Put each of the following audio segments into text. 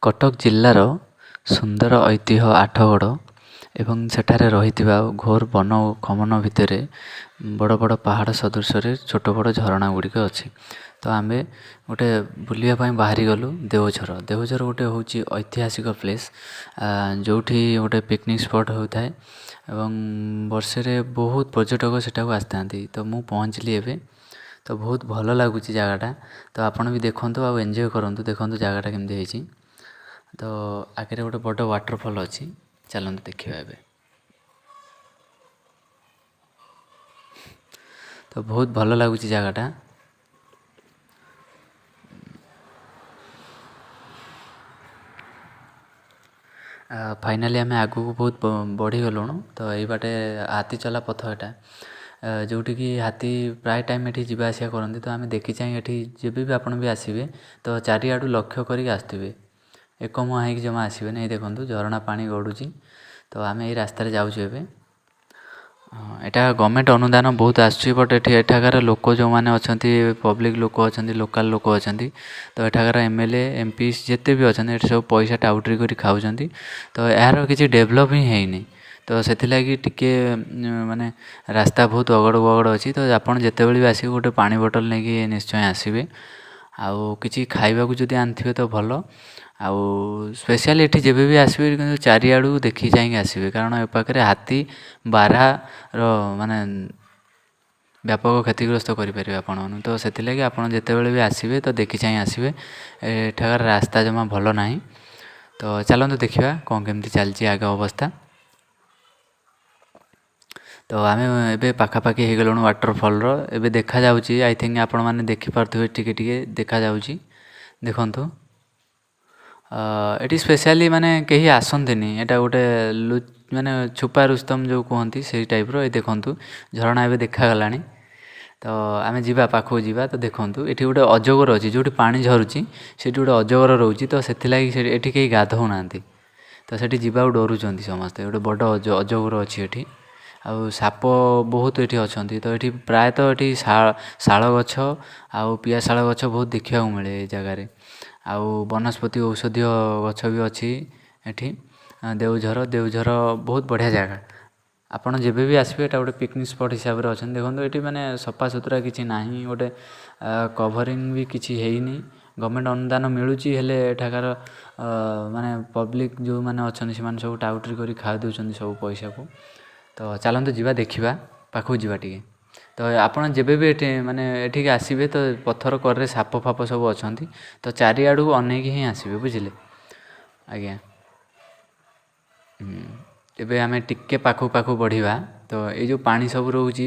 କଟକ ଜିଲ୍ଲାର ସୁନ୍ଦର ଐତିହ୍ୟ ଆଠଗଡ଼ ଏବଂ ସେଠାରେ ରହିଥିବା ଘୋର ବନ ଓ ଖମନ ଭିତରେ ବଡ଼ ବଡ଼ ପାହାଡ଼ ସଦୃଶରେ ଛୋଟ ବଡ଼ ଝରଣା ଗୁଡ଼ିକ ଅଛି। ତ ଆମେ ଗୋଟେ ବୁଲିବା ପାଇଁ ବାହାରି ଗଲୁ ଦେଓଝର। ଦେଓଝର ଗୋଟେ ହେଉଛି ଐତିହାସିକ ପ୍ଲେସ୍, ଯେଉଁଠି ଗୋଟେ ପିକନିକ୍ ସ୍ପଟ୍ ହୋଇଥାଏ ଏବଂ ବର୍ଷରେ ବହୁତ ପର୍ଯ୍ୟଟକ ସେଠାକୁ ଆସିଥାନ୍ତି। ତ ମୁଁ ପହଞ୍ଚିଲି ଏବେ, ତ ବହୁତ ଭଲ ଲାଗୁଛି ଜାଗାଟା। ତ ଆପଣ ବି ଦେଖନ୍ତୁ ଆଉ ଏନ୍ଜୟ କରନ୍ତୁ, ଦେଖନ୍ତୁ ଜାଗାଟା କେମିତି ହେଇଛି। ତ ଆଗରେ ଗୋଟେ ବଡ଼ ୱାଟରଫଲ୍ ଅଛି, ଚାଲନ୍ତୁ ଦେଖିବା ଏବେ। ତ ବହୁତ ଭଲ ଲାଗୁଛି ଜାଗାଟା। ଫାଇନାଲି ଆମେ ଆଗକୁ ବହୁତ ବଢ଼ିଗଲୁଣୁ। ତ ଏଇ ବାଟେ ହାତୀ ଚଲା ପଥ ଏଟା, ଯେଉଁଠିକି ହାତୀ ପ୍ରାୟ ଟାଇମ୍ ଏଠି ଯିବା ଆସିବା କରନ୍ତି। ତ ଆମେ ଦେଖି ଚାହିଁ ଏଠି ଯେବେ ବି ଆପଣ ବି ଆସିବେ ତ ଚାରିଆଡ଼ୁ ଲକ୍ଷ୍ୟ କରିକି ଆସିଥିବେ, ଏକମୁହାଁ ହେଇକି ଜମା ଆସିବେନି। ଏଇ ଦେଖନ୍ତୁ ଝରଣା ପାଣି ଗଡ଼ୁଛି। ତ ଆମେ ଏଇ ରାସ୍ତାରେ ଯାଉଛୁ ଏବେ। ଏଟା ଗଭର୍ଣ୍ଣମେଣ୍ଟ ଅନୁଦାନ ବହୁତ ଆସୁଛି, ବଟ୍ ଏଠାକାର ଲୋକ ଯେଉଁମାନେ ଅଛନ୍ତି, ପବ୍ଲିକ୍ ଲୋକ ଅଛନ୍ତି, ଲୋକାଲ୍ ଲୋକ ଅଛନ୍ତି, ତ ଏଠାକାର MLA MP ଯେତେ ବି ଅଛନ୍ତି ଏଠି ସବୁ ପଇସା ଟାଉଟରି କରି ଖାଉଛନ୍ତି। ତ ଏହାର କିଛି ଡେଭଲପ୍ ହିଁ ହେଇନି। ତ ସେଥିଲାଗି ଟିକେ ମାନେ ରାସ୍ତା ବହୁତ ଅଗଡ଼ ବଗଡ଼ ଅଛି। ତ ଆପଣ ଯେତେବେଳେ ବି ଆସିବେ ଗୋଟେ ପାଣି ବୋଟଲ୍ ନେଇକି ନିଶ୍ଚୟ ଆସିବେ। ଆଉ କିଛି ଖାଇବାକୁ ଯଦି ଆଣିଥିବେ ତ ଭଲ। ଆଉ ସ୍ପେଶିଆଲି ଏଠି ଯେବେ ବି ଆସିବେ କିନ୍ତୁ ଚାରିଆଡ଼ୁ ଦେଖି ଚାହିଁକି ଆସିବେ, କାରଣ ଏ ପାଖରେ ହାତୀ ବାରହାର ମାନେ ବ୍ୟାପକ କ୍ଷତିଗ୍ରସ୍ତ କରିପାରିବେ ଆପଣମାନଙ୍କୁ। ତ ସେଥିଲାଗି ଆପଣ ଯେତେବେଳେ ବି ଆସିବେ ତ ଦେଖି ଚାହିଁ ଆସିବେ। ଏଠାକାର ରାସ୍ତା ଜମା ଭଲ ନାହିଁ। ତ ଚାଲନ୍ତୁ ଦେଖିବା କ'ଣ କେମିତି ଚାଲିଛି ଆଗ ଅବସ୍ଥା। ତ ଆମେ ଏବେ ପାଖାପାଖି ହେଇଗଲୁଣୁ ୱାଟରଫଲ୍ର। ଏବେ ଦେଖାଯାଉଛି, ଆଇ ଥିଙ୍କ ଆପଣମାନେ ଦେଖିପାରୁଥିବେ, ଟିକେ ଟିକେ ଦେଖାଯାଉଛି, ଦେଖନ୍ତୁ। ଏଠି ସ୍ପେଶିଆଲି ମାନେ କେହି ଆସନ୍ତିନି। ଏଇଟା ଗୋଟେ ମାନେ ଛୁପା ରୁସ୍ତମ ଯେଉଁ କୁହନ୍ତି ସେଇ ଟାଇପ୍ର। ଏ ଦେଖନ୍ତୁ ଝରଣା ଏବେ ଦେଖାଗଲାଣି। ତ ଆମେ ଯିବା, ପାଖକୁ ଯିବା। ତ ଦେଖନ୍ତୁ ଏଠି ଗୋଟେ ଅଜଗର ଅଛି, ଯେଉଁଠି ପାଣି ଝରୁଛି ସେଠି ଗୋଟେ ଅଜଗର ରହୁଛି। ତ ସେଥିଲାଗି ଏଠି କେହି ଗାଧୋଉନାହାନ୍ତି। ତ ସେଠି ଯିବାକୁ ଡରୁଛନ୍ତି ସମସ୍ତେ। ଗୋଟେ ବଡ଼ ଅଜଗର ଅଛି ଏଠି। ଆଉ ସାପ ବହୁତ ଏଠି ଅଛନ୍ତି। ତ ଏଠି ପ୍ରାୟତଃ ଏଠି ଶାଳ ଗଛ ଆଉ ପିଆଶାଳ ଗଛ ବହୁତ ଦେଖିବାକୁ ମିଳେ ଏ ଜାଗାରେ। ଆଉ ବନସ୍ପତି ଔଷଧୀୟ ଗଛ ବି ଅଛି ଏଠି। ଦେଓଝର ବହୁତ ବଢ଼ିଆ ଜାଗା। ଆପଣ ଯେବେ ବି ଆସିବେ ଏଇଟା ଗୋଟେ ପିକନିକ୍ ସ୍ପଟ୍ ହିସାବରେ ଅଛନ୍ତି। ଦେଖନ୍ତୁ ଏଠି ମାନେ ସଫାସୁତୁରା କିଛି ନାହିଁ, ଗୋଟେ କଭରିଂ ବି କିଛି ହେଇନି। ଗଭର୍ଣ୍ଣମେଣ୍ଟ ଅନୁଦାନ ମିଳୁଛି, ହେଲେ ଏଠାକାର ମାନେ ପବ୍ଲିକ୍ ଯେଉଁମାନେ ଅଛନ୍ତି ସେମାନେ ସବୁ ଟାଉଟରି କରି ଖାଇ ଦେଉଛନ୍ତି ସବୁ ପଇସାକୁ। ତ ଚାଲନ୍ତୁ ଯିବା, ଦେଖିବା, ପାଖକୁ ଯିବା ଟିକେ। ତ ଆପଣ ଯେବେ ବି ଏଠି ମାନେ ଏଠିକି ଆସିବେ ତ ପଥର କରରେ ସାପ ଫାପ ସବୁ ଅଛନ୍ତି। ତ ଚାରିଆଡ଼କୁ ଅନେଇକି ହିଁ ଆସିବେ, ବୁଝିଲେ ଆଜ୍ଞା। ଏବେ ଆମେ ଟିକେ ପାଖକୁ ବଢ଼ିବା। ତ ଏଇ ଯେଉଁ ପାଣି ସବୁ ରହୁଛି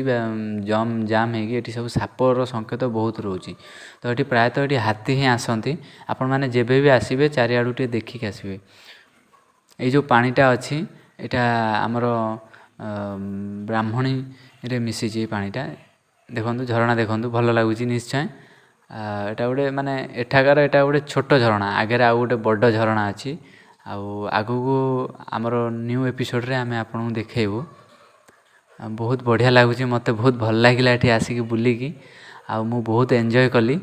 ଜାମ୍ ହେଇକି, ଏଠି ସବୁ ସାପର ସଙ୍କେତ ବହୁତ ରହୁଛି। ତ ଏଠି ପ୍ରାୟତଃ ଏଠି ହାତୀ ହିଁ ଆସନ୍ତି। ଆପଣମାନେ ଯେବେ ବି ଆସିବେ ଚାରିଆଡ଼ୁ ଟିକେ ଦେଖିକି ଆସିବେ। ଏଇ ଯେଉଁ ପାଣିଟା ଅଛି ଏଇଟା ଆମର ବ୍ରାହ୍ମଣୀରେ ମିଶିଛି ଏଇ ପାଣିଟା। ଦେଖନ୍ତୁ ଝରଣା ଦେଖନ୍ତୁ, ଭଲ ଲାଗୁଛି ନିଶ୍ଚୟ। ଏଇଟା ଗୋଟେ ମାନେ ଏଠାକାର ଏଇଟା ଗୋଟେ ଛୋଟ ଝରଣା, ଆଗରେ ଆଉ ଗୋଟେ ବଡ଼ ଝରଣା ଅଛି। ଆଉ ଆଗକୁ ଆମର ନ୍ୟୁ ଏପିସୋଡ଼ରେ ଆମେ ଆପଣଙ୍କୁ ଦେଖେଇବୁ। ବହୁତ ବଢ଼ିଆ ଲାଗୁଛି, ମୋତେ ବହୁତ ଭଲ ଲାଗିଲା ଏଠି ଆସିକି ବୁଲିକି। ଆଉ ମୁଁ ବହୁତ ଏନ୍ଜୟ କଲି।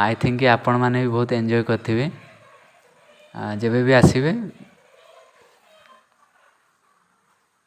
ଆଇ ଥିଙ୍କ ଆପଣମାନେ ବି ବହୁତ ଏନ୍ଜୟ କରିଥିବେ। ଯେବେ ବି ଆସିବେ